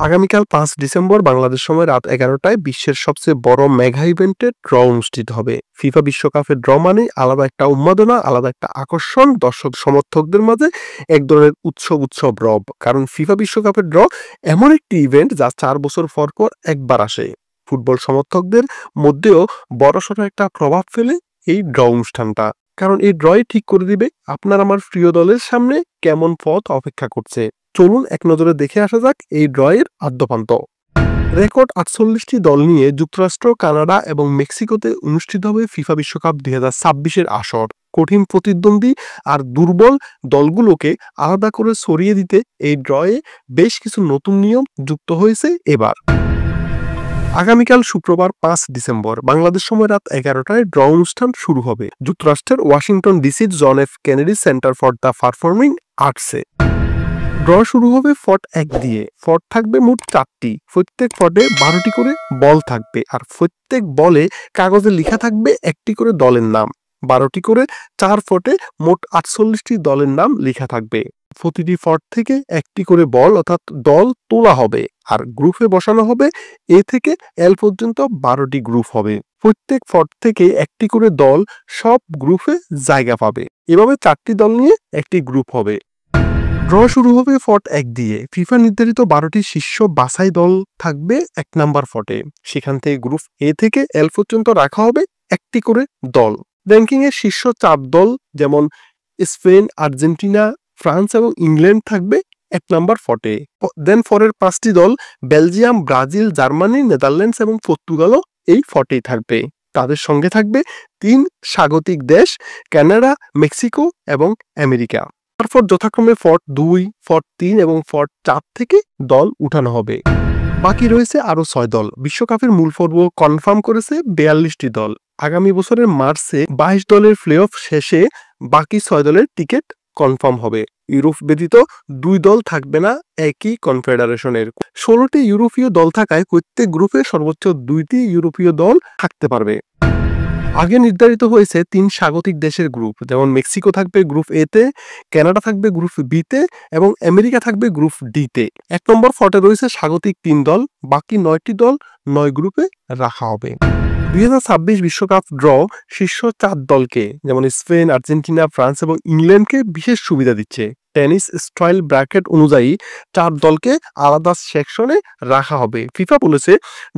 আগামীকাল ৫ ডিসেম্বর বাংলাদেশ সময় রাত ১১টায় বিশ্বের সবচেয়ে বড় মেগা ইভেন্টের ড্র অনুষ্ঠিত হবে। ফিফা বিশ্বকাপের ড্র মানে আলাদা একটা উন্মাদনা, আলাদা একটা আকর্ষণ, দর্শক সমর্থকদের মাঝে এক ধরনের উৎসব রব। কারণ ফিফা বিশ্বকাপের ড্র এমন একটি ইভেন্ট যা ৪ বছর পর একবার আসে। ফুটবল সমর্থকদের মধ্যেও বড়সড় একটা প্রভাব ফেলে এই ড্র অনুষ্ঠানটা। কারণ এই ড্রই ঠিক করে দিবে আপনার আমার প্রিয় দলের সামনে কেমন পথ অপেক্ষা করছে। চলুন এক নজরে দেখে আসা যাক এই ড্রয়ের আদ্যপান্ত। রেকর্ড ৪৮টি দল নিয়ে যুক্তরাষ্ট্র, কানাডা এবং মেক্সিকোতে অনুষ্ঠিত হবে ফিফা বিশ্বকাপ ২০২৬-এর আসর। কঠিন প্রতিদ্বন্দ্বী আর দুর্বল দলগুলোকে আলাদা করে সরিয়ে দিতে এই ড্রয়ে বেশ কিছু নতুন নিয়ম যুক্ত হয়েছে এবার। আগামীকাল শুক্রবার ৫ ডিসেম্বর বাংলাদেশ সময় রাত ১১টায় ড্র অনুষ্ঠান শুরু হবে যুক্তরাষ্ট্রের ওয়াশিংটন ডিসির John F Kennedy center for the performing আর্টসে। ড্র শুরু হবে ফট ১ দিয়ে। ফট থাকবে মোট ৪টি। প্রত্যেক ফটে ১২টি করে বল থাকবে আর প্রত্যেক বলে কাগজে লেখা থাকবে একটি করে দলের নাম। ১২টি করে ৪ ফটে মোট ৪৮টি দলের নাম লেখা থাকবে। প্রতিটি ফট থেকে একটি করে বল অর্থাৎ দল তোলা হবে আর গ্রুপে বসানো হবে। এ থেকে এল পর্যন্ত ১২টি গ্রুপ হবে। প্রত্যেক ফট থেকে একটি করে দল সব গ্রুপে জায়গা পাবে। এভাবে ৪টি দল নিয়ে একটি গ্রুপ হবে। ড্র শুরু হবে ফট ১ দিয়ে। ফিফা নির্ধারিত ১২টি শীর্ষ বাছাই দল থাকবে ১ নাম্বার ফটে। সেখান থেকে গ্রুপ এ থেকে এল পর্যন্ত রাখা হবে একটি করে দল। র্যাঙ্কিং এর শীর্ষ ৪ দল যেমন স্পেন, আর্জেন্টিনা, ফ্রান্স এবং ইংল্যান্ড থাকবে ১ নাম্বার ফটে। দেন পরের ৫টি দল বেলজিয়াম, ব্রাজিল, জার্মানি, নেদারল্যান্ডস এবং পর্তুগালও এই ফটেই থাকবে। তাদের সঙ্গে থাকবে ৩ স্বাগতিক দেশ কানাডা, মেক্সিকো এবং আমেরিকা। তারপর যথাক্রমে ফট ২, ফট ৩ এবং ফট ৪ থেকে দল উঠানো হবে। বাকি রয়েছে আরো ৬ দল। বিশ্বকাপের মূল পর্ব কনফার্ম করেছে ৪২টি দল। আগামী বছরের মার্চে ২২ দলের প্লে অফ শেষে বাকি ৬ দলের টিকিট কনফার্ম হবে। ইউরোপ ব্যতীত ২ দল থাকবে না একই কনফেডারেশনের। ১৬টি ইউরোপীয় দল থাকায় প্রত্যেক গ্রুপে সর্বোচ্চ ২টি ইউরোপীয় দল থাকতে পারবে। আগে নির্ধারিত হয়েছে ৩ স্বাগতিক দেশের গ্রুপ, যেমন মেক্সিকো থাকবে গ্রুপ এ তে, কানাডা থাকবে গ্রুপ বি তে এবং আমেরিকা থাকবে গ্রুপ ডি তে। ১ নম্বর ফটে রয়েছে স্বাগতিক ৩ দল, বাকি ৯টি দল ৯ গ্রুপে রাখা হবে। ২০২৬ বিশ্বকাপ ড্র শীর্ষ ৪ দলকে যেমন স্পেন, আর্জেন্টিনা, ফ্রান্স এবং ইংল্যান্ডকে বিশেষ সুবিধা দিচ্ছে। টেনিস স্টাইল ব্র্যাকেট অনুযায়ী ৪ দলকে আলাদা সেকশনে রাখা হবে। ফিফা বলেছে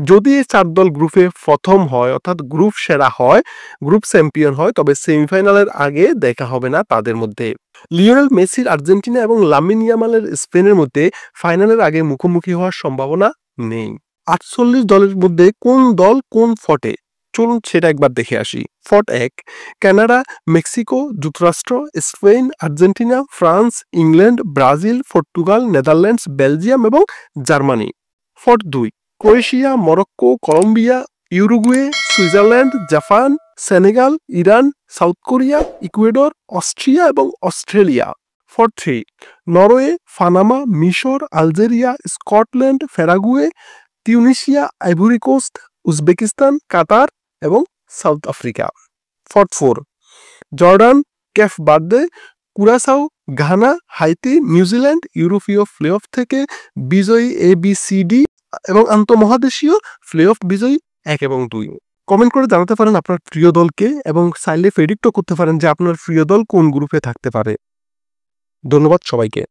যদি এই ৪ দল গ্রুপে প্রথম হয় অর্থাৎ গ্রুপ সেরা হয়, গ্রুপ চ্যাম্পিয়ন হয়, তবে সেমিফাইনালের আগে দেখা হবে না তাদের মধ্যে। লিওনেল মেসির আর্জেন্টিনা এবং লামিন ইয়ামালের স্পেনের মধ্যে ফাইনালের আগে মুখোমুখি হওয়ার সম্ভাবনা নেই। ৪৮ দলের মধ্যে কোন দল কোন ফটে, চলুন সেটা একবার দেখে আসি। ফট ১ কানাডা, মেক্সিকো, যুক্তরাষ্ট্র, Spain, Argentina, France, England, Brazil, Portugal, Netherlands, Belgium এবং Germany. Pot ২ Croatia, Morocco, Colombia, Uruguay, Switzerland, Japan, Senegal, Iran, South Korea, Ecuador, Austria এবং অস্ট্রেলিয়া। ফট ৩ নরওয়ে, পানামা, মিশর, Algeria, Scotland, Paraguay, Tunisia, Ivory Coast, Uzbekistan, Qatar এবং South Africa. Pot ৪ Jordan, Cape Verde, Curacao, Ghana, Haiti, New Zealand. ইউরোপীয় play off থেকে বিজয়ী ABCD এবং আন্তঃমহাদেশীয় play of বিজয়ী ১ এবং ২। Comment করে জানাতে পারেন আপনার প্রিয় দলকে এবং চাইলে প্রেডিক্টও করতে পারেন যে আপনার প্রিয় দল কোন গ্রুপে থাকতে পারে। ধন্যবাদ সবাইকে।